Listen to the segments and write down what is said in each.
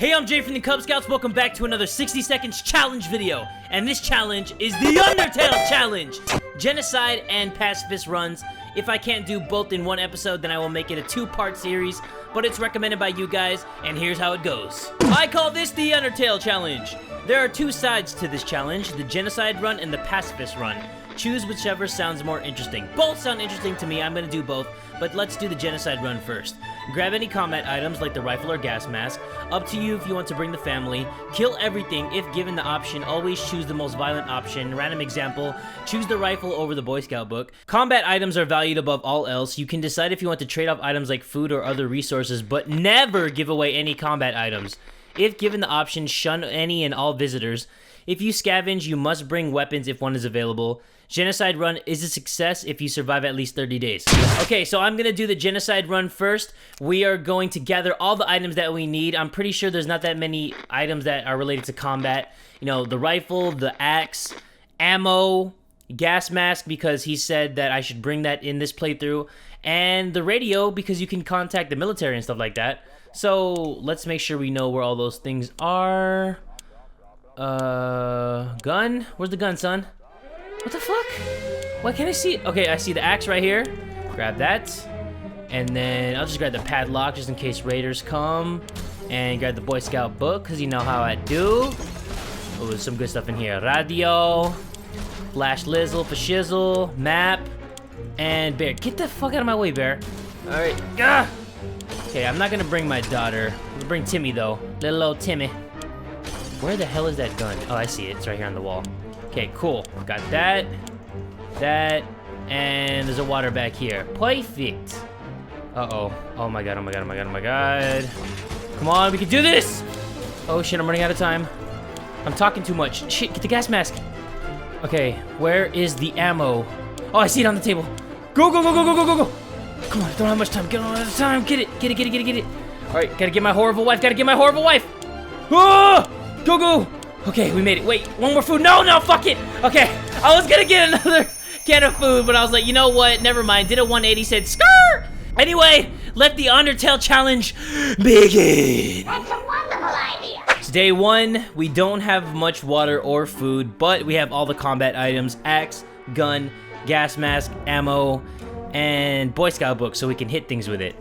Hey, I'm Jay from the Kubz Scouts. Welcome back to another 60 seconds challenge video. And this challenge is the Undertale challenge. Genocide and pacifist runs. If I can't do both in one episode, then I will make it a two-part series. But it's recommended by you guys, and here's how it goes. I call this the Undertale challenge. There are two sides to this challenge, the genocide run and the pacifist run. Choose whichever sounds more interesting. Both sound interesting to me, I'm gonna do both, but let's do the genocide run first. Grab any combat items like the rifle or gas mask. Up to you if you want to bring the family. Kill everything if given the option. Always choose the most violent option. Random example, choose the rifle over the Boy Scout book. Combat items are valued above all else. You can decide if you want to trade off items like food or other resources, but never give away any combat items. If given the option, shun any and all visitors. If you scavenge, you must bring weapons if one is available. Genocide run is a success if you survive at least 30 days. Okay, so I'm gonna do the genocide run first. We are going to gather all the items that we need. I'm pretty sure there's not that many items that are related to combat. You know, the rifle, the axe, ammo, gas mask, because he said that I should bring that in this playthrough, and the radio, because you can contact the military and stuff like that. So let's make sure we know where all those things are. Gun? Where's the gun, son? What the fuck? Why can't I see it? Okay, I see the axe right here. Grab that. And then I'll just grab the padlock just in case raiders come. And grab the Boy Scout book, because you know how I do. Oh, there's some good stuff in here. Radio. Flash Lizzle for shizzle. Map. And bear. Get the fuck out of my way, bear. Alright. Okay, I'm not gonna bring my daughter. I'm gonna bring Timmy, though. Little old Timmy. Where the hell is that gun? Oh, I see it. It's right here on the wall. Okay, cool. Got that, and there's a water back here. Perfect. Uh-oh. Oh my god, oh my god, oh my god, oh my god. Come on, we can do this! Oh shit, I'm running out of time. I'm talking too much. Shit, get the gas mask. Okay, where is the ammo? Oh, I see it on the table. Go, go, go, go, go, go, go, go! Come on, don't have much time. Get on out of time. Get it, get it, get it, get it, get it. Alright, gotta get my horrible wife, gotta get my horrible wife! Oh! Go, go! Okay, we made it. Wait, one more food. No, no, fuck it. Okay, I was gonna get another can of food, but I was like, you know what? Never mind. Did a 180, said skrrr! Anyway, let the Undertale challenge begin. That's a wonderful idea. It's day one. We don't have much water or food, but we have all the combat items: axe, gun, gas mask, ammo, and Boy Scout book, so we can hit things with it.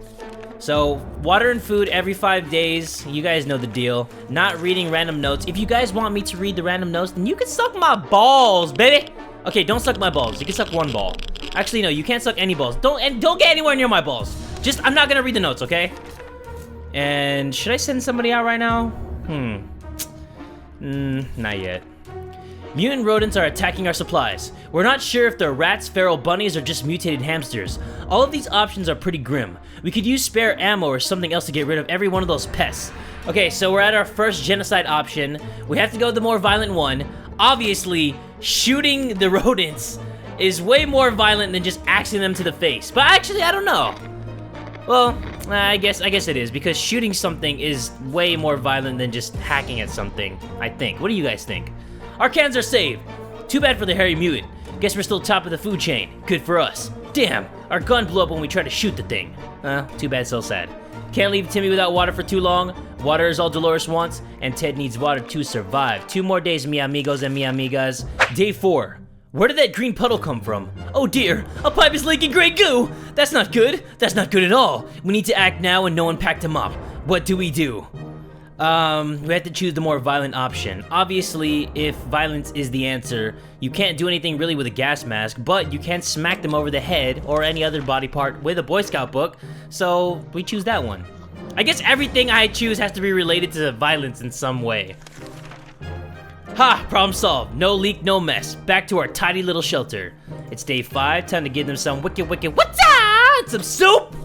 So, water and food every 5 days. You guys know the deal. Not reading random notes. If you guys want me to read the random notes, then you can suck my balls, baby. Okay, don't suck my balls. You can suck one ball. Actually, no, you can't suck any balls. Don't get anywhere near my balls. Just, I'm not gonna read the notes, okay? And should I send somebody out right now? Not yet. Mutant rodents are attacking our supplies. We're not sure if they're rats, feral bunnies, or just mutated hamsters. All of these options are pretty grim. We could use spare ammo or something else to get rid of every one of those pests. Okay, so we're at our first genocide option. We have to go with the more violent one. Obviously, shooting the rodents is way more violent than just axing them to the face. But actually, I don't know. Well, I guess it is, because shooting something is way more violent than just hacking at something, I think. What do you guys think? Our cans are saved. Too bad for the hairy mutant. Guess we're still top of the food chain. Good for us. Damn, our gun blew up when we tried to shoot the thing. Too bad, so sad. Can't leave Timmy without water for too long. Water is all Dolores wants, and Ted needs water to survive. 2 more days, mi amigos and mi amigas. Day 4. Where did that green puddle come from? Oh dear, a pipe is leaking gray goo! That's not good. That's not good at all. We need to act now and no one packed him up. What do we do? We have to choose the more violent option. Obviously, if violence is the answer, you can't do anything really with a gas mask, but you can smack them over the head or any other body part with a Boy Scout book, so we choose that one. I guess everything I choose has to be related to violence in some way. Ha! Problem solved. No leak, no mess. Back to our tidy little shelter. It's day 5, time to give them some wicked what's up? Some soup!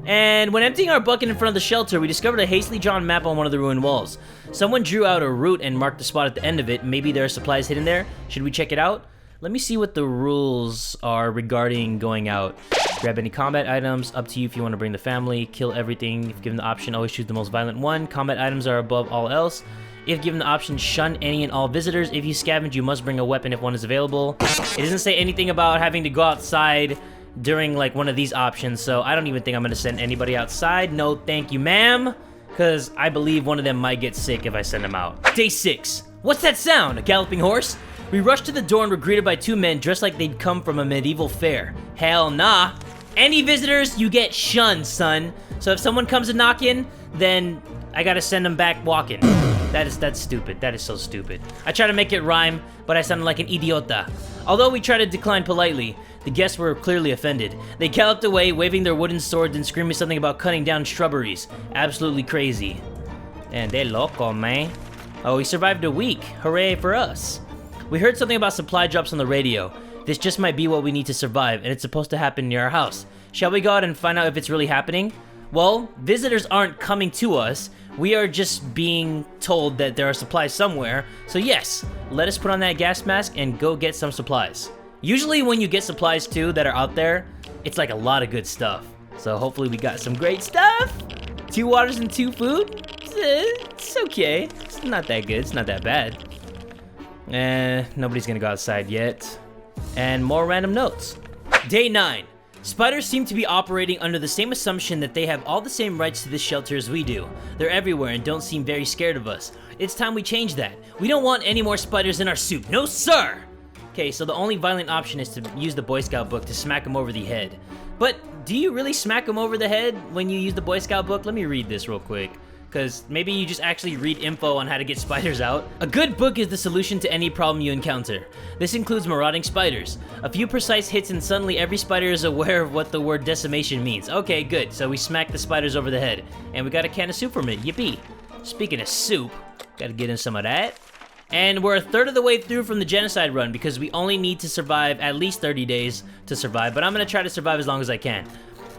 And when emptying our bucket in front of the shelter, we discovered a hastily drawn map on one of the ruined walls. Someone drew out a route and marked the spot at the end of it. Maybe there are supplies hidden there. Should we check it out? Let me see what the rules are regarding going out. Grab any combat items. Up to you if you want to bring the family. Kill everything. If given the option, always choose the most violent one. Combat items are above all else. If given the option, shun any and all visitors. If you scavenge, you must bring a weapon if one is available. It doesn't say anything about having to go outside during like one of these options, so I don't even think I'm gonna send anybody outside. No thank you, ma'am. because I believe one of them might get sick if I send them out. Day 6. What's that sound? A galloping horse? We rush to the door and were greeted by 2 men dressed like they'd come from a medieval fair. Hell nah. Any visitors, you get shunned, son. So if someone comes to knock in, then I gotta send them back walking. That's stupid. That is so stupid. I try to make it rhyme, but I sounded like an idiota. Although we tried to decline politely, the guests were clearly offended. They galloped away, waving their wooden swords and screaming something about cutting down shrubberies. Absolutely crazy. And they loco, man. Oh, we survived a week. Hooray for us. We heard something about supply drops on the radio. This just might be what we need to survive, and it's supposed to happen near our house. Shall we go out and find out if it's really happening? Well, visitors aren't coming to us. We are just being told that there are supplies somewhere. So yes, let us put on that gas mask and go get some supplies. Usually when you get supplies too that are out there, it's like a lot of good stuff. So hopefully we got some great stuff. 2 waters and 2 food. It's okay. It's not that good. It's not that bad. Nobody's gonna go outside yet. And more random notes. Day 9. Spiders seem to be operating under the same assumption that they have all the same rights to this shelter as we do. They're everywhere and don't seem very scared of us. It's time we change that. We don't want any more spiders in our soup. No, sir! Okay, so the only violent option is to use the Boy Scout book to smack them over the head. But do you really smack them over the head when you use the Boy Scout book? Let me read this real quick. Because maybe you just actually read info on how to get spiders out. A good book is the solution to any problem you encounter. This includes marauding spiders. A few precise hits and suddenly every spider is aware of what the word decimation means. Okay, good. So we smack the spiders over the head. And we got a can of soup from it. Yippee. Speaking of soup, gotta get in some of that. And we're a third of the way through from the genocide run because we only need to survive at least 30 days to survive. But I'm gonna try to survive as long as I can.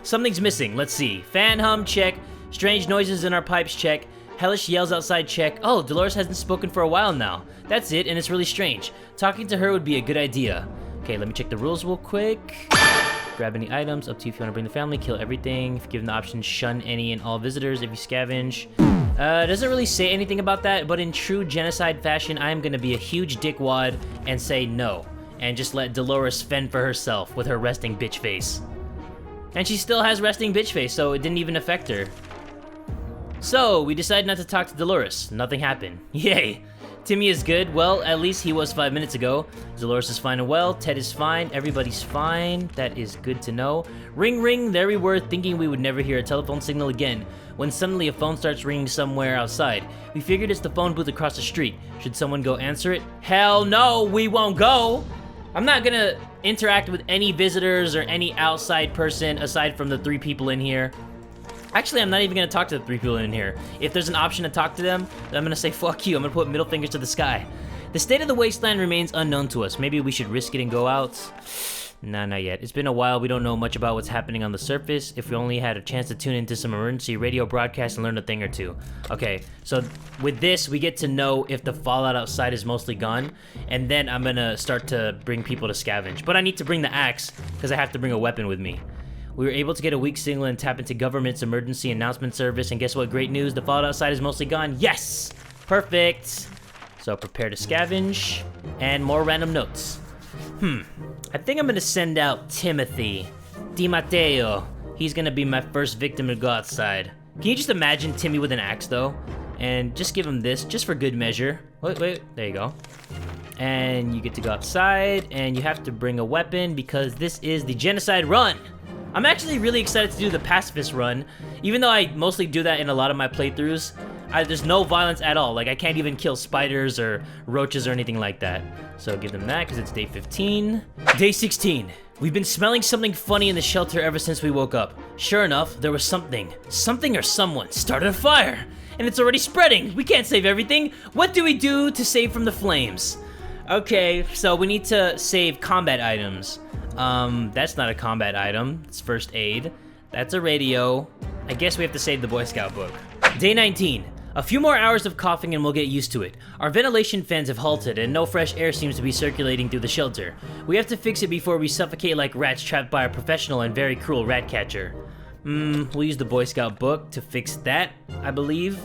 Something's missing. Let's see. Fan hum, check. Strange noises in our pipes, check. Hellish yells outside, check. Oh, Dolores hasn't spoken for a while now. That's it, and it's really strange. Talking to her would be a good idea. Okay, let me check the rules real quick. Grab any items, up to you if you want to bring the family, kill everything. If given the option, shun any and all visitors if you scavenge. It doesn't really say anything about that, but in true genocide fashion, I am gonna be a huge dickwad and say no. And just let Dolores fend for herself with her resting bitch face. And she still has resting bitch face, so it didn't even affect her. So, we decided not to talk to Dolores. Nothing happened. Yay! Timmy is good. Well, at least he was 5 minutes ago. Dolores is fine and well. Ted is fine. Everybody's fine. That is good to know. Ring ring, there we were, thinking we would never hear a telephone signal again, when suddenly a phone starts ringing somewhere outside. We figured it's the phone booth across the street. Should someone go answer it? Hell no, we won't go! I'm not gonna interact with any visitors or any outside person aside from the 3 people in here. Actually, I'm not even gonna talk to the 3 people in here. If there's an option to talk to them, then I'm gonna say fuck you. I'm gonna put middle fingers to the sky. The state of the wasteland remains unknown to us. Maybe we should risk it and go out? Nah, not yet. It's been a while. We don't know much about what's happening on the surface. If we only had a chance to tune into some emergency radio broadcasts and learn a thing or two. Okay, so with this, we get to know if the fallout outside is mostly gone, and then I'm gonna start to bring people to scavenge. But I need to bring the axe, because I have to bring a weapon with me. We were able to get a weak signal and tap into government's emergency announcement service, and guess what? Great news, the fallout outside is mostly gone. Yes! Perfect! So prepare to scavenge, and more random notes. I think I'm gonna send out Timothy. Di Matteo. He's gonna be my first victim to go outside. Can you just imagine Timmy with an axe, though? And just give him this, just for good measure. Wait, there you go. And you get to go outside, and you have to bring a weapon, because this is the genocide run! I'm actually really excited to do the pacifist run, even though I mostly do that in a lot of my playthroughs. There's no violence at all. Like, I can't even kill spiders or roaches or anything like that. So give them that, because it's day 15. Day 16. We've been smelling something funny in the shelter ever since we woke up. Sure enough, there was something or someone started a fire, and it's already spreading. We can't save everything. What do we do to save from the flames? Okay, so we need to save combat items. That's not a combat item. It's first aid. That's a radio. I guess we have to save the Boy Scout book. Day 19. A few more hours of coughing and we'll get used to it. Our ventilation fans have halted and no fresh air seems to be circulating through the shelter. We have to fix it before we suffocate like rats trapped by a professional and very cruel rat catcher. We'll use the Boy Scout book to fix that, I believe.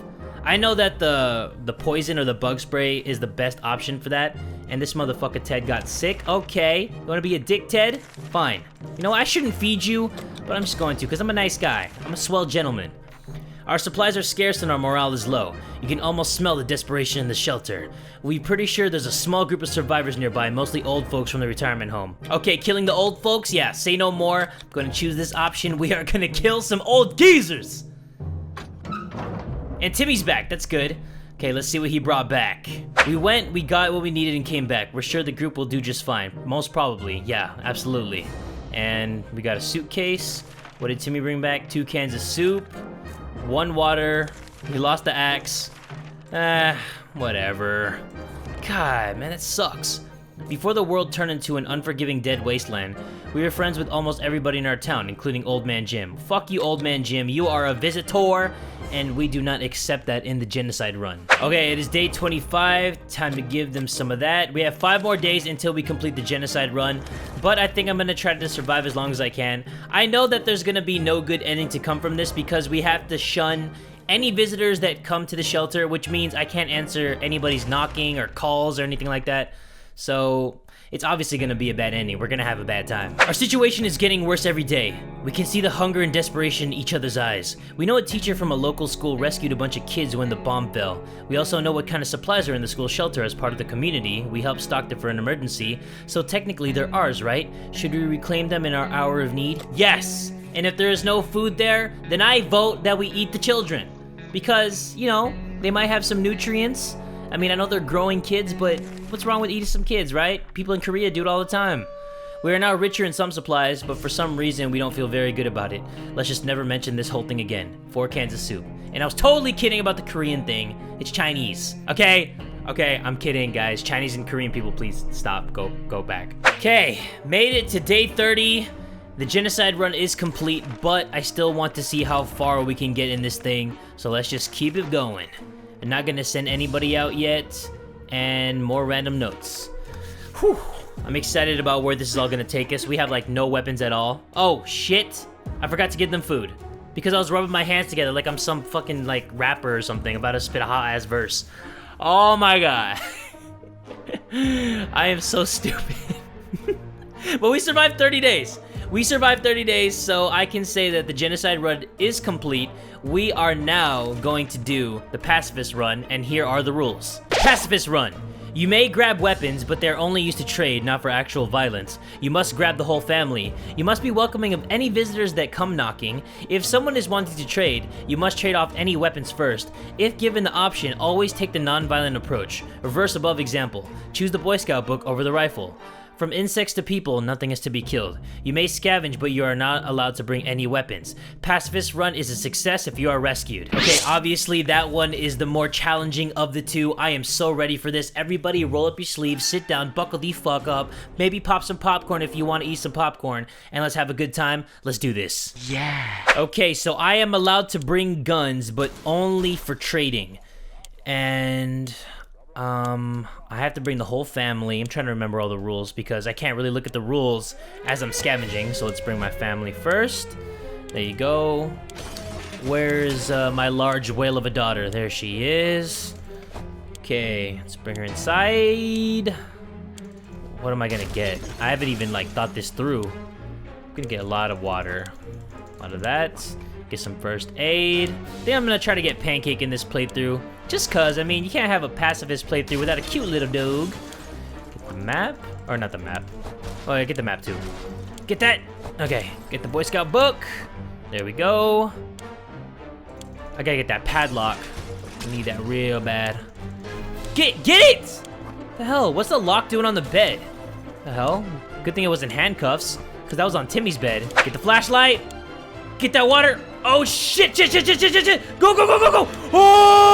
I know that the poison or the bug spray is the best option for that, and this motherfucker Ted got sick. Okay, you wanna be a dick, Ted? Fine. You know, I shouldn't feed you, but I'm just going to, because I'm a nice guy. I'm a swell gentleman. Our supplies are scarce and our morale is low. You can almost smell the desperation in the shelter. We're pretty sure there's a small group of survivors nearby, mostly old folks from the retirement home. Okay, killing the old folks? Yeah, say no more. I'm gonna choose this option. We are gonna kill some old geezers! And Timmy's back, that's good. Okay, let's see what he brought back. We went, we got what we needed and came back. We're sure the group will do just fine. Most probably, yeah, absolutely. And we got a suitcase. What did Timmy bring back? 2 cans of soup, 1 water. He lost the axe. Whatever. God, man, that sucks. Before the world turned into an unforgiving dead wasteland, we were friends with almost everybody in our town, including Old Man Jim. Fuck you, Old Man Jim. You are a visitor, and we do not accept that in the genocide run. Okay, it is day 25. Time to give them some of that. We have 5 more days until we complete the genocide run, but I think I'm gonna try to survive as long as I can. I know that there's gonna be no good ending to come from this because we have to shun any visitors that come to the shelter, which means I can't answer anybody's knocking or calls or anything like that. So it's obviously gonna be a bad ending. We're gonna have a bad time. Our situation is getting worse every day. We can see the hunger and desperation in each other's eyes. We know a teacher from a local school rescued a bunch of kids when the bomb fell. We also know what kind of supplies are in the school shelter as part of the community. We helped stock them for an emergency, so technically they're ours, right? Should we reclaim them in our hour of need? Yes! And if there is no food there, then I vote that we eat the children. Because, you know, they might have some nutrients. I mean, I know they're growing kids, but what's wrong with eating some kids, right? People in Korea do it all the time. We are now richer in some supplies, but for some reason, we don't feel very good about it. Let's just never mention this whole thing again. 4 cans of soup. And I was totally kidding about the Korean thing. It's Chinese, okay? Okay, I'm kidding, guys. Chinese and Korean people, please stop. Go back. Okay, made it to day 30. The genocide run is complete, but I still want to see how far we can get in this thing, so let's just keep it going. I'm not gonna send anybody out yet, and more random notes. Whew, I'm excited about where this is all gonna take us. We have like no weapons at all. Oh, shit, I forgot to give them food. Because I was rubbing my hands together like I'm some fucking like rapper or something about to spit a hot ass verse. Oh my god. I am so stupid. But we survived 30 days. We survived 30 days, so I can say that the genocide run is complete. We are now going to do the pacifist run, and here are the rules. Pacifist run. You may grab weapons, but they're only used to trade, not for actual violence. You must grab the whole family. You must be welcoming of any visitors that come knocking. If someone is wanting to trade, you must trade off any weapons first. If given the option, always take the non-violent approach. Reverse above example. Choose the Boy Scout book over the rifle. From insects to people, nothing is to be killed. You may scavenge, but you are not allowed to bring any weapons. Pacifist run is a success if you are rescued. Okay, obviously that one is the more challenging of the two. I am so ready for this. Everybody roll up your sleeves, sit down, buckle the fuck up, maybe pop some popcorn if you want to eat some popcorn, and let's have a good time. Let's do this. Yeah. Okay, so I am allowed to bring guns, but only for trading. And I have to bring the whole family. I'm trying to remember all the rules because I can't really look at the rules as I'm scavenging. So let's bring my family first. There you go. Where's my large whale of a daughter? There she is. Okay, let's bring her inside. What am I gonna get? I haven't even like thought this through. I'm gonna get a lot of water. A lot of that. Get some first aid. I think I'm gonna try to get Pancake in this playthrough. Just cause, I mean, you can't have a pacifist playthrough without a cute little dog. Get the map. Or not the map. Oh, yeah, get the map too. Get that. Okay, get the Boy Scout book. There we go. I gotta get that padlock. I need that real bad. Get it! The hell, what's the lock doing on the bed? The hell? Good thing it wasn't handcuffs, because that was on Timmy's bed. Get the flashlight. Get that water. Oh shit, shit. Go. Oh!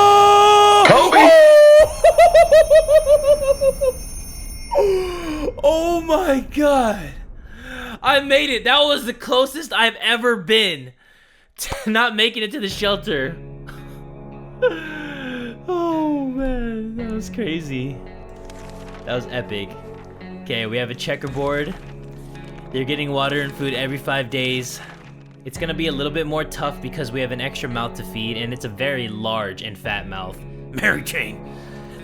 Oh my god. I made it. That was the closest I've ever been to not making it to the shelter. Oh man, that was crazy. That was epic. Okay, we have a checkerboard. They're getting water and food every 5 days. It's gonna be a little bit more tough because we have an extra mouth to feed, and it's a very large and fat mouth. Mary Jane.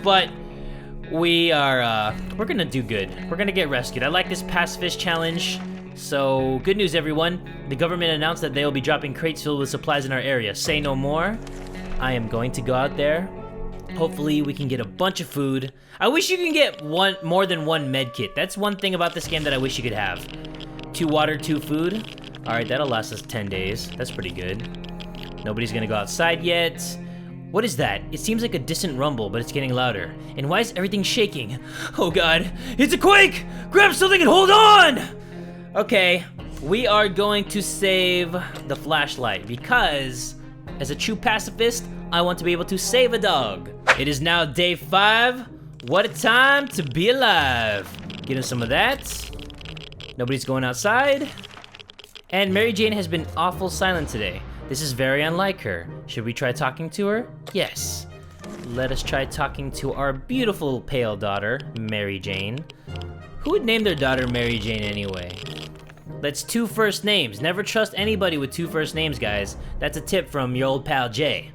But we're gonna do good. We're gonna get rescued. I like this pacifist challenge. So, good news everyone. The government announced that they will be dropping crates filled with supplies in our area. Say no more. I am going to go out there. Hopefully we can get a bunch of food. I wish you can get more than one med kit. That's one thing about this game that I wish you could have. 2 water, 2 food. Alright, that'll last us 10 days. That's pretty good. Nobody's gonna go outside yet. What is that? It seems like a distant rumble, but it's getting louder. And why is everything shaking? Oh god, it's a quake! Grab something and hold on! Okay, we are going to save the flashlight because, as a true pacifist, I want to be able to save a dog. It is now day 5. What a time to be alive. Get him some of that. Nobody's going outside. And Mary Jane has been awful silent today. This is very unlike her. Should we try talking to her? Yes. Let us try talking to our beautiful pale daughter, Mary Jane. Who would name their daughter Mary Jane anyway? That's 2 first names. Never trust anybody with 2 first names, guys. That's a tip from your old pal Jay.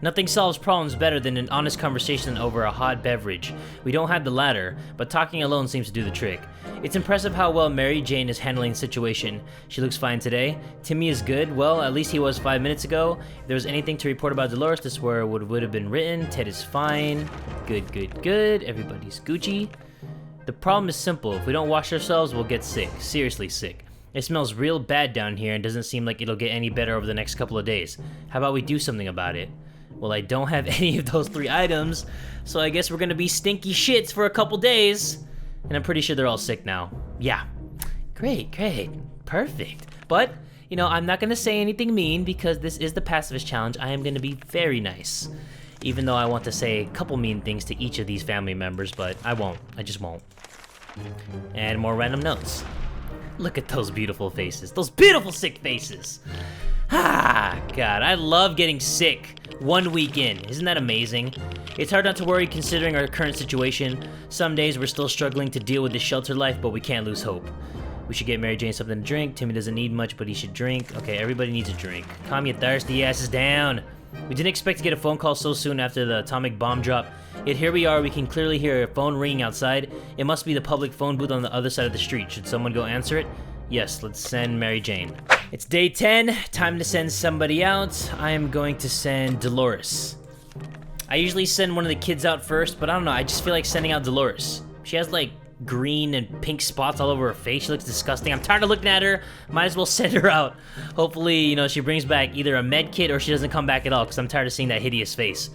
Nothing solves problems better than an honest conversation over a hot beverage. We don't have the latter, but talking alone seems to do the trick. It's impressive how well Mary Jane is handling the situation. She looks fine today. Timmy is good. Well, at least he was 5 minutes ago. If there was anything to report about Dolores, this is where it would have been written. Ted is fine. Good, good, good. Everybody's Gucci. The problem is simple. If we don't wash ourselves, we'll get sick. Seriously sick. It smells real bad down here and doesn't seem like it'll get any better over the next couple of days. How about we do something about it? Well, I don't have any of those 3 items, so I guess we're gonna be stinky shits for a couple days. And I'm pretty sure they're all sick now. Yeah. Great, great. Perfect. But, you know, I'm not gonna say anything mean because this is the Pacifist Challenge. I am gonna be very nice. Even though I want to say a couple mean things to each of these family members, but I won't. I just won't. And more random notes. Look at those beautiful faces. Those beautiful sick faces. Ah, God, I love getting sick 1 week in. Isn't that amazing? It's hard not to worry considering our current situation. Some days we're still struggling to deal with this shelter life, but we can't lose hope. We should get Mary Jane something to drink. Timmy doesn't need much, but he should drink. Okay, everybody needs a drink. Calm your thirsty asses down. We didn't expect to get a phone call so soon after the atomic bomb drop. Yet here we are, we can clearly hear a phone ringing outside. It must be the public phone booth on the other side of the street. Should someone go answer it? Yes, let's send Mary Jane. It's day 10, time to send somebody out. I am going to send Dolores. I usually send one of the kids out first, but I don't know, I just feel like sending out Dolores. She has like green and pink spots all over her face. She looks disgusting. I'm tired of looking at her. Might as well send her out. Hopefully, you know, she brings back either a med kit or she doesn't come back at all because I'm tired of seeing that hideous face.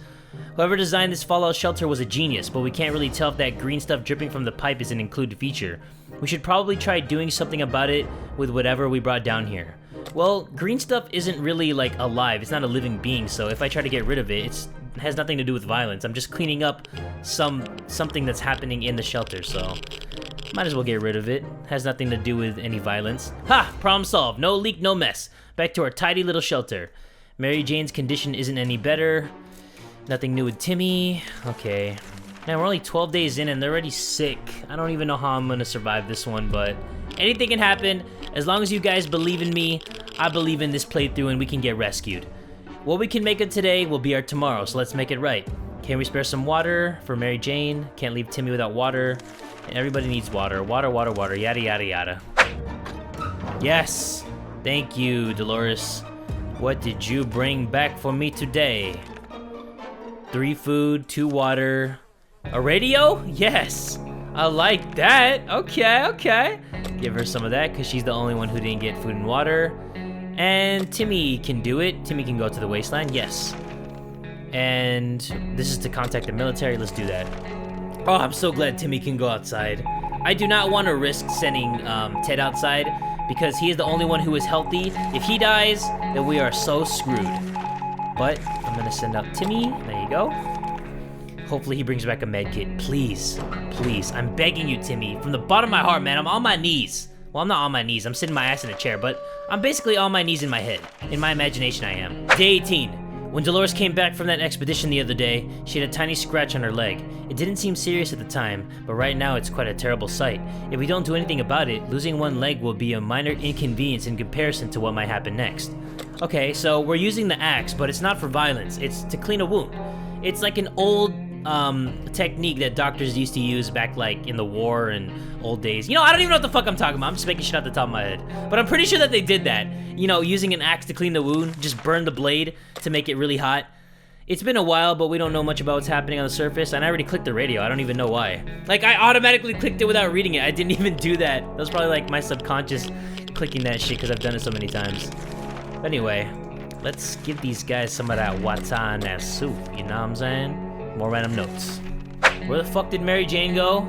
Whoever designed this fallout shelter was a genius, but we can't really tell if that green stuff dripping from the pipe is an included feature. We should probably try doing something about it with whatever we brought down here. Well, green stuff isn't really like alive. It's not a living being, so if I try to get rid of it, it has nothing to do with violence. I'm just cleaning up something that's happening in the shelter, so might as well get rid of it. Has nothing to do with any violence. Ha! Problem solved. No leak, no mess. Back to our tidy little shelter. Mary Jane's condition isn't any better. Nothing new with Timmy. Okay. Man, we're only 12 days in and they're already sick. I don't even know how I'm gonna survive this one, but anything can happen. As long as you guys believe in me, I believe in this playthrough and we can get rescued. What we can make of today will be our tomorrow, so let's make it right. Can we spare some water for Mary Jane? Can't leave Timmy without water. Everybody needs water. Water, water, water, yada, yada, yada. Yes! Thank you, Dolores. What did you bring back for me today? 3 food, 2 water. A radio? Yes! I like that. Okay, okay. Give her some of that, because she's the only one who didn't get food and water. And Timmy can do it. Timmy can go to the wasteland, yes. And this is to contact the military. Let's do that. Oh, I'm so glad Timmy can go outside. I do not want to risk sending Ted outside, because he is the only one who is healthy. If he dies, then we are so screwed. But I'm going to send out Timmy. There you go. Hopefully he brings back a med kit. Please, please. I'm begging you, Timmy. From the bottom of my heart, man. I'm on my knees. Well, I'm not on my knees. I'm sitting my ass in a chair, but I'm basically on my knees in my head. In my imagination, I am. Day 18. When Dolores came back from that expedition the other day, she had a tiny scratch on her leg. It didn't seem serious at the time, but right now it's quite a terrible sight. If we don't do anything about it, losing one leg will be a minor inconvenience in comparison to what might happen next. Okay, so we're using the axe, but it's not for violence. It's to clean a wound. It's like an old technique that doctors used to use back, like, in the war and old days. You know, I don't even know what the fuck I'm talking about. I'm just making shit off the top of my head. But I'm pretty sure that they did that. You know, using an axe to clean the wound, just burn the blade to make it really hot. It's been a while, but we don't know much about what's happening on the surface, and I already clicked the radio. I don't even know why. Like, I automatically clicked it without reading it. I didn't even do that. That was probably, like, my subconscious clicking that shit, because I've done it so many times. But anyway, let's give these guys some of that watan that soup, you know what I'm saying? More random notes. Where the fuck did Mary Jane go?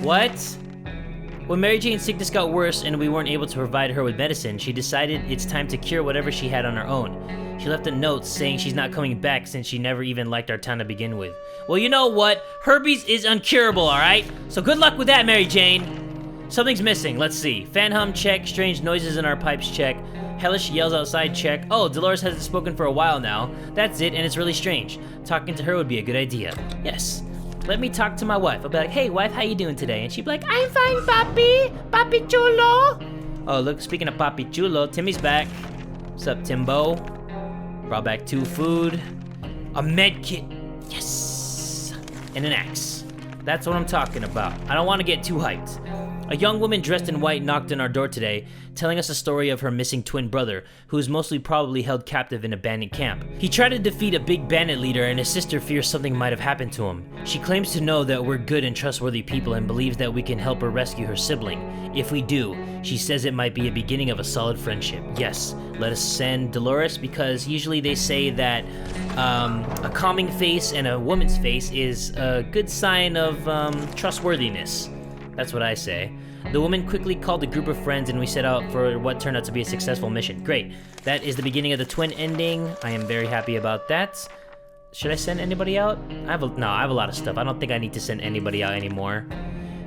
What? When Mary Jane's sickness got worse and we weren't able to provide her with medicine, she decided it's time to cure whatever she had on her own. She left a note saying she's not coming back since she never even liked our town to begin with. Well, you know what? Herpes is uncurable, alright? So good luck with that, Mary Jane. Something's missing, let's see. Fan hum check, strange noises in our pipes check, hellish yells outside check. Oh, Dolores hasn't spoken for a while now. That's it, and it's really strange. Talking to her would be a good idea. Yes. Let me talk to my wife. I'll be like, hey wife, how you doing today? And she'd be like, I'm fine, papi. Papi chulo. Oh, look, speaking of papi chulo, Timmy's back. What's up, Timbo? Brought back 2 food. A med kit. Yes. And an axe. That's what I'm talking about. I don't want to get too hyped. A young woman dressed in white knocked on our door today, telling us a story of her missing twin brother, who is most probably held captive in a bandit camp. He tried to defeat a big bandit leader, and his sister fears something might have happened to him. She claims to know that we're good and trustworthy people and believes that we can help her rescue her sibling. If we do, she says it might be a beginning of a solid friendship. Yes, let us send Dolores, because usually they say that a calming face and a woman's face is a good sign of trustworthiness. That's what I say. The woman quickly called a group of friends and we set out for what turned out to be a successful mission. Great. That is the beginning of the twin ending. I am very happy about that. Should I send anybody out? I have a lot of stuff. I don't think I need to send anybody out anymore.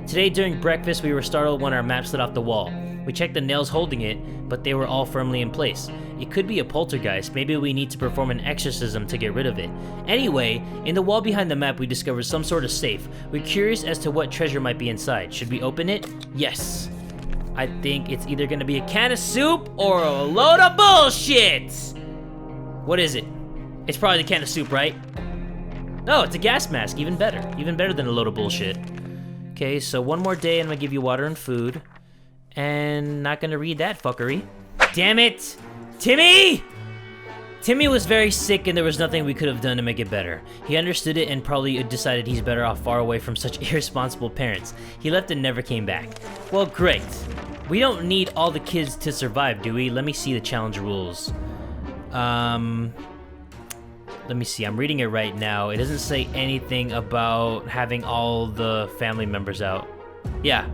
Today during breakfast, we were startled when our map slid off the wall. We checked the nails holding it, but they were all firmly in place. It could be a poltergeist. Maybe we need to perform an exorcism to get rid of it. Anyway, in the wall behind the map, we discovered some sort of safe. We're curious as to what treasure might be inside. Should we open it? Yes. I think it's either gonna be a can of soup or a load of bullshit! What is it? It's probably the can of soup, right? No, it's a gas mask. Even better. Even better than a load of bullshit. Okay, so one more day and I'm gonna give you water and food. And not gonna read that fuckery. Damn it! Timmy! Timmy was very sick and there was nothing we could have done to make it better. He understood it and probably decided he's better off far away from such irresponsible parents. He left and never came back. Well, great. We don't need all the kids to survive, do we? Let me see the challenge rules. Let me see, I'm reading it right now. It doesn't say anything about having all the family members out. Yeah.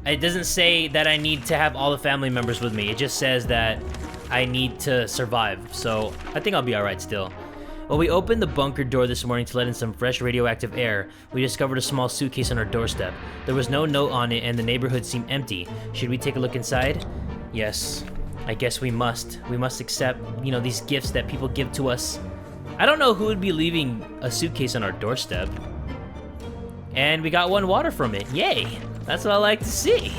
It doesn't say that I need to have all the family members with me. It just says that I need to survive, so I think I'll be alright still. When we opened the bunker door this morning to let in some fresh radioactive air, we discovered a small suitcase on our doorstep. There was no note on it and the neighborhood seemed empty. Should we take a look inside? Yes, I guess we must. We must accept, you know, these gifts that people give to us. I don't know who would be leaving a suitcase on our doorstep. And we got 1 water from it, yay! That's what I like to see.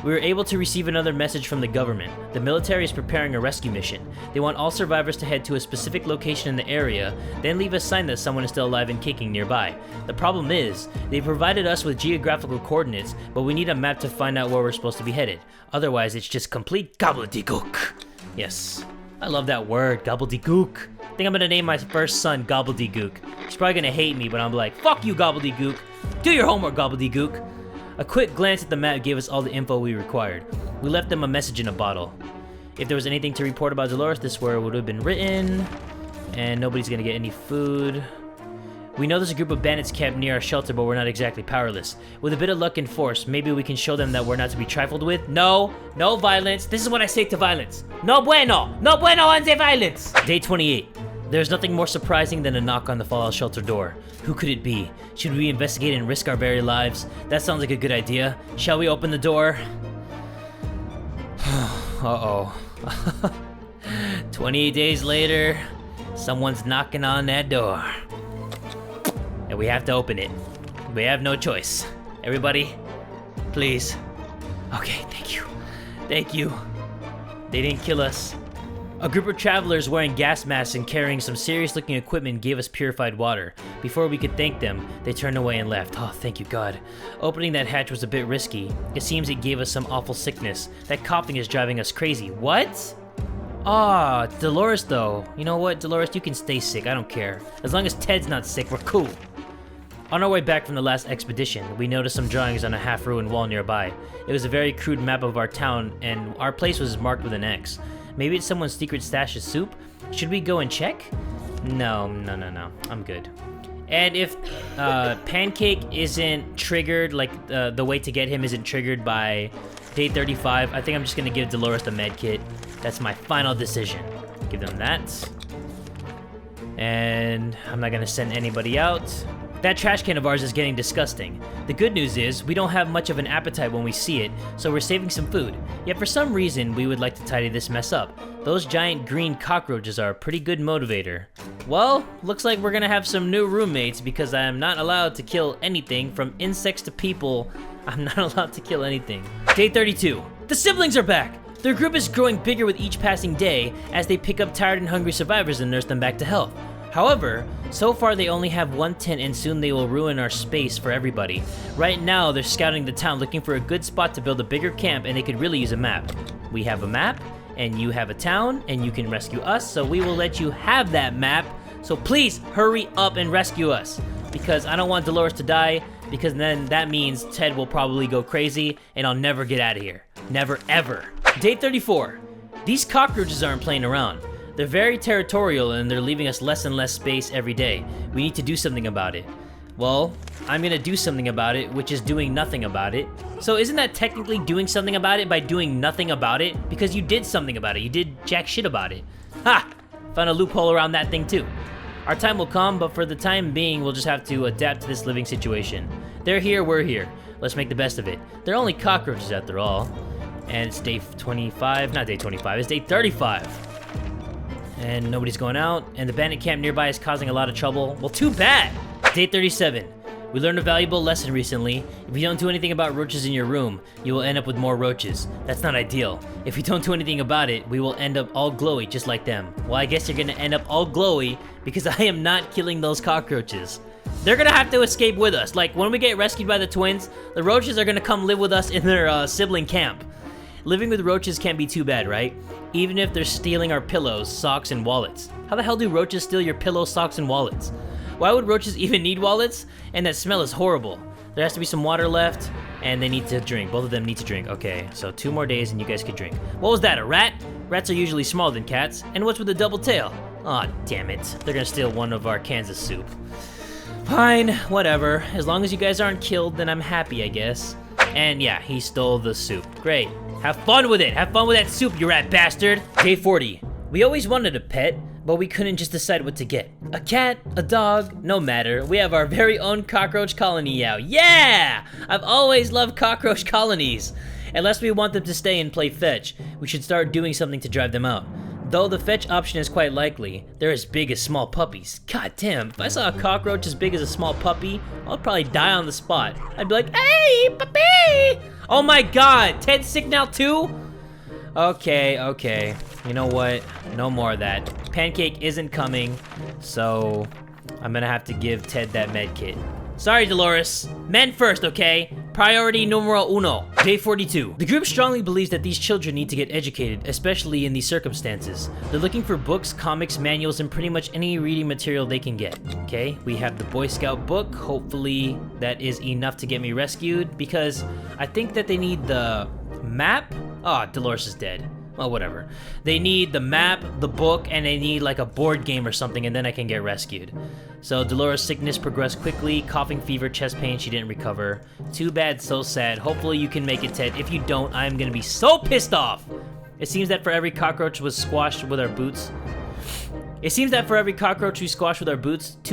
We were able to receive another message from the government. The military is preparing a rescue mission. They want all survivors to head to a specific location in the area, then leave a sign that someone is still alive and kicking nearby. The problem is, they provided us with geographical coordinates, but we need a map to find out where we're supposed to be headed. Otherwise, it's just complete gobbledygook. Yes, I love that word, gobbledygook. I think I'm gonna name my first son Gobbledygook. He's probably gonna hate me, but I'm like, fuck you, Gobbledygook. Do your homework, Gobbledygook. A quick glance at the map gave us all the info we required. We left them a message in a bottle. If there was anything to report about Dolores, this is where it would have been written. And nobody's gonna get any food. We know there's a group of bandits camped near our shelter, but we're not exactly powerless. With a bit of luck and force, maybe we can show them that we're not to be trifled with. No, no violence. This is what I say to violence. No bueno. No bueno on the violence. Day 28. There's nothing more surprising than a knock on the Fallout shelter door. Who could it be? Should we investigate and risk our very lives? That sounds like a good idea. Shall we open the door? Uh-oh. 28 days later, someone's knocking on that door. And we have to open it. We have no choice. Everybody, please. Okay, thank you. Thank you. They didn't kill us. A group of travelers wearing gas masks and carrying some serious looking equipment gave us purified water. Before we could thank them, they turned away and left. Oh, thank you God. Opening that hatch was a bit risky. It seems it gave us some awful sickness. That coughing is driving us crazy. What? Ah, Dolores though. You know what, Dolores, you can stay sick, I don't care. As long as Ted's not sick, we're cool. On our way back from the last expedition, we noticed some drawings on a half-ruined wall nearby. It was a very crude map of our town, and our place was marked with an X. Maybe it's someone's secret stash of soup? Should we go and check? No, I'm good. And if Pancake isn't triggered, like the way to get him isn't triggered by day 35, I think I'm just gonna give Dolores the med kit. That's my final decision. Give them that. And I'm not gonna send anybody out. That trash can of ours is getting disgusting. The good news is, we don't have much of an appetite when we see it, so we're saving some food. Yet for some reason, we would like to tidy this mess up. Those giant green cockroaches are a pretty good motivator. Well, looks like we're gonna have some new roommates because I am not allowed to kill anything from insects to people. I'm not allowed to kill anything. Day 32. The siblings are back! Their group is growing bigger with each passing day as they pick up tired and hungry survivors and nurse them back to health. However, so far they only have one tent and soon they will ruin our space for everybody. Right now, they're scouting the town looking for a good spot to build a bigger camp and they could really use a map. We have a map, and you have a town, and you can rescue us, so we will let you have that map. So please, hurry up and rescue us. Because I don't want Dolores to die, because then that means Ted will probably go crazy, and I'll never get out of here. Never, ever. Day 34. These cockroaches aren't playing around. They're very territorial and they're leaving us less and less space every day. We need to do something about it. Well, I'm gonna do something about it, which is doing nothing about it. So isn't that technically doing something about it by doing nothing about it? Because you did something about it. You did jack shit about it. Ha! Found a loophole around that thing too. Our time will come, but for the time being, we'll just have to adapt to this living situation. They're here, we're here. Let's make the best of it. They're only cockroaches after all. And it's day 25, not day 25, it's day 35. And nobody's going out, and the bandit camp nearby is causing a lot of trouble. Well, too bad! Day 37. We learned a valuable lesson recently. If you don't do anything about roaches in your room, you will end up with more roaches. That's not ideal. If you don't do anything about it, we will end up all glowy just like them. Well, I guess you're gonna end up all glowy because I am not killing those cockroaches. They're gonna have to escape with us. Like, when we get rescued by the twins, the roaches are gonna come live with us in their sibling camp. Living with roaches can't be too bad, right? Even if they're stealing our pillows, socks, and wallets. How the hell do roaches steal your pillows, socks, and wallets? Why would roaches even need wallets? And that smell is horrible. There has to be some water left, and they need to drink. Both of them need to drink. Okay, so 2 more days and you guys could drink. What was that, a rat? Rats are usually smaller than cats. And what's with the double tail? Aw, damn it. They're gonna steal one of our cans of soup. Fine, whatever. As long as you guys aren't killed, then I'm happy, I guess. And yeah, he stole the soup. Great. Have fun with it! Have fun with that soup, you rat bastard! Day 40. We always wanted a pet, but we couldn't just decide what to get. A cat, a dog, no matter. We have our very own cockroach colony now. Yeah! I've always loved cockroach colonies. Unless we want them to stay and play fetch, we should start doing something to drive them out. Though the fetch option is quite likely, they're as big as small puppies. God damn, if I saw a cockroach as big as a small puppy, I'd probably die on the spot. I'd be like, hey, puppy! Oh my god, Ted's sick now too? Okay. You know what? No more of that. Pancake isn't coming, so I'm gonna have to give Ted that med kit. Sorry, Dolores. Men first, okay? Priority numero uno. Day 42. The group strongly believes that these children need to get educated, especially in these circumstances. They're looking for books, comics, manuals, and pretty much any reading material they can get. Okay, we have the Boy Scout book. Hopefully that is enough to get me rescued, because I think that they need the map. Oh, Dolores is dead. Well, whatever. They need the map, the book, and they need like a board game or something, and then I can get rescued. So Dolores' sickness progressed quickly, coughing, fever, chest pain, she didn't recover. Too bad, so sad. Hopefully you can make it, Ted. If you don't, I'm gonna be so pissed off! It seems that for every cockroach was squashed with our boots, 2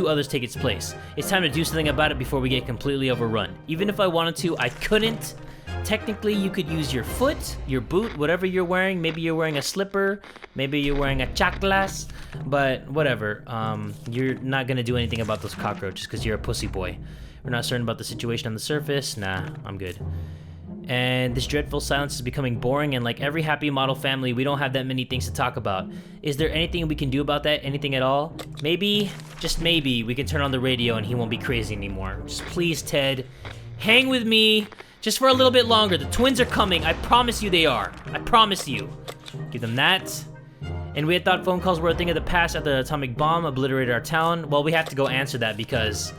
others take its place. It's time to do something about it before we get completely overrun. Even if I wanted to, I couldn't. Technically, you could use your foot, your boot, whatever you're wearing. Maybe you're wearing a slipper, maybe you're wearing a chaclas, but whatever. You're not gonna do anything about those cockroaches because you're a pussy boy. We're not certain about the situation on the surface. Nah, I'm good. And this dreadful silence is becoming boring, and like every happy model family, we don't have that many things to talk about. Is there anything we can do about that? Anything at all? Maybe, just maybe, we can turn on the radio and he won't be crazy anymore. Just please, Ted, hang with me just for a little bit longer. The twins are coming. I promise you they are. I promise you. Give them that. And we had thought phone calls were a thing of the past after the atomic bomb obliterated our town. Well, we have to go answer that because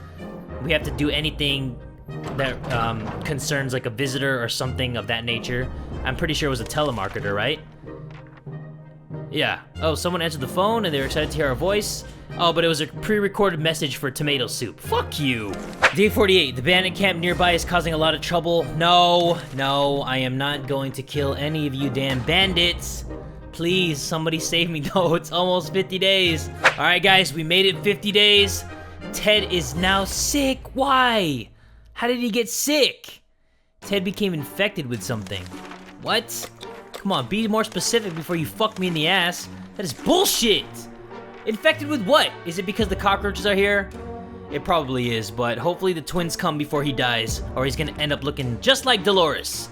we have to do anything that concerns like a visitor or something of that nature. I'm pretty sure it was a telemarketer, right? Yeah. Oh, someone answered the phone and they were excited to hear our voice. Oh, but it was a pre-recorded message for tomato soup. Fuck you. Day 48. The bandit camp nearby is causing a lot of trouble. No, I am not going to kill any of you damn bandits. Please, somebody save me. No, it's almost 50 days. All right, guys, we made it 50 days. Ted is now sick. Why? How did he get sick? Ted became infected with something. What? Come on, be more specific before you fuck me in the ass. That is bullshit! Infected with what? Is it because the cockroaches are here? It probably is, but hopefully the twins come before he dies, or he's gonna end up looking just like Dolores.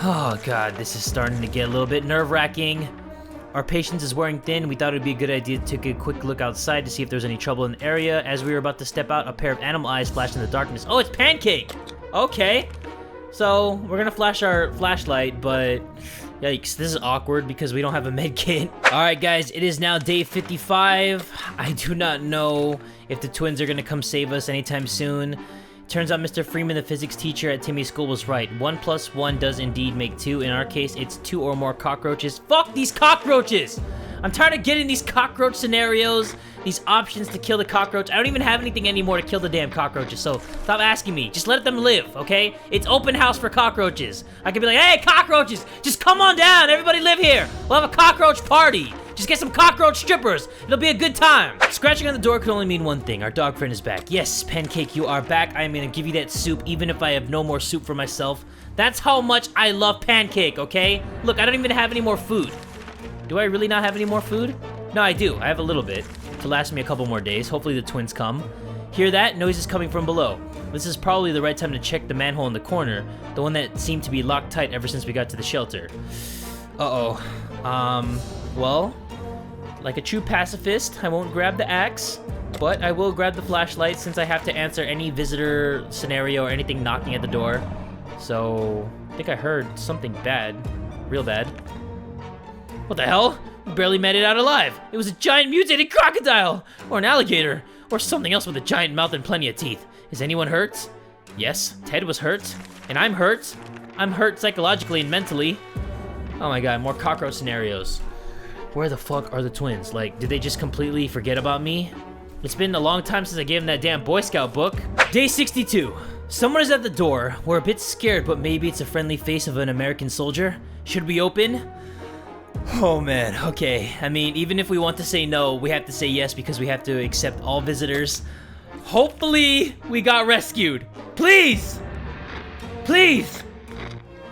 Oh god, this is starting to get a little bit nerve-wracking. Our patience is wearing thin. We thought it would be a good idea to take a quick look outside to see if there's any trouble in the area. As we were about to step out, a pair of animal eyes flashed in the darkness. Oh, it's Pancake! Okay. So, we're gonna flash our flashlight, but yikes, this is awkward because we don't have a med kit. Alright guys, it is now day 55. I do not know if the twins are gonna come save us anytime soon. Turns out Mr. Freeman, the physics teacher at Timmy's school, was right. 1 + 1 does indeed make 2. In our case, it's 2 or more cockroaches. Fuck these cockroaches! I'm tired of getting these cockroach scenarios, these options to kill the cockroach. I don't even have anything anymore to kill the damn cockroaches, so stop asking me. Just let them live, okay? It's open house for cockroaches. I could be like, hey, cockroaches, just come on down. Everybody live here. We'll have a cockroach party. Just get some cockroach strippers. It'll be a good time. Scratching on the door could only mean one thing. Our dog friend is back. Yes, Pancake, you are back. I am gonna give you that soup even if I have no more soup for myself. That's how much I love Pancake, okay? Look, I don't even have any more food. Do I really not have any more food? No, I do. I have a little bit to last me a couple more days. Hopefully the twins come. Hear that? Noise is coming from below. This is probably the right time to check the manhole in the corner, the one that seemed to be locked tight ever since we got to the shelter. Uh-oh. Well, like a true pacifist, I won't grab the axe, but I will grab the flashlight since I have to answer any visitor scenario or anything knocking at the door. So, I think I heard something bad. Real bad. What the hell? We barely made it out alive. It was a giant mutated crocodile! Or an alligator! Or something else with a giant mouth and plenty of teeth. Is anyone hurt? Yes, Ted was hurt. And I'm hurt. I'm hurt psychologically and mentally. Oh my god, more cockroach scenarios. Where the fuck are the twins? Like, did they just completely forget about me? It's been a long time since I gave them that damn Boy Scout book. Day 62. Someone is at the door. We're a bit scared, but maybe it's a friendly face of an American soldier. Should we open? Oh man, okay. I mean, even if we want to say no, we have to say yes because we have to accept all visitors. Hopefully, we got rescued. Please! Please!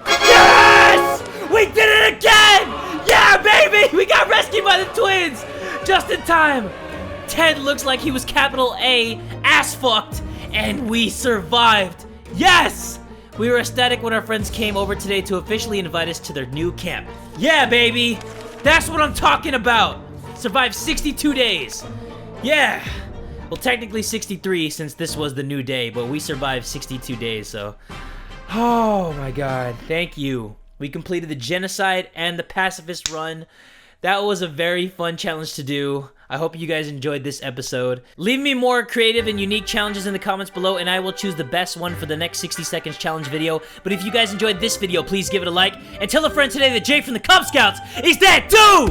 Yes! We did it again! Yeah, baby! We got rescued by the twins! Just in time! Ted looks like he was capital A, ass fucked, and we survived! Yes! We were ecstatic when our friends came over today to officially invite us to their new camp. Yeah, baby! That's what I'm talking about! Survived 62 days! Yeah! Well, technically 63 since this was the new day, but we survived 62 days, so... Oh my god, thank you. We completed the genocide and the pacifist run. That was a very fun challenge to do. I hope you guys enjoyed this episode. Leave me more creative and unique challenges in the comments below, and I will choose the best one for the next 60 seconds challenge video. But if you guys enjoyed this video, please give it a like, and tell a friend today that Jay from the Cub Scouts is dead too!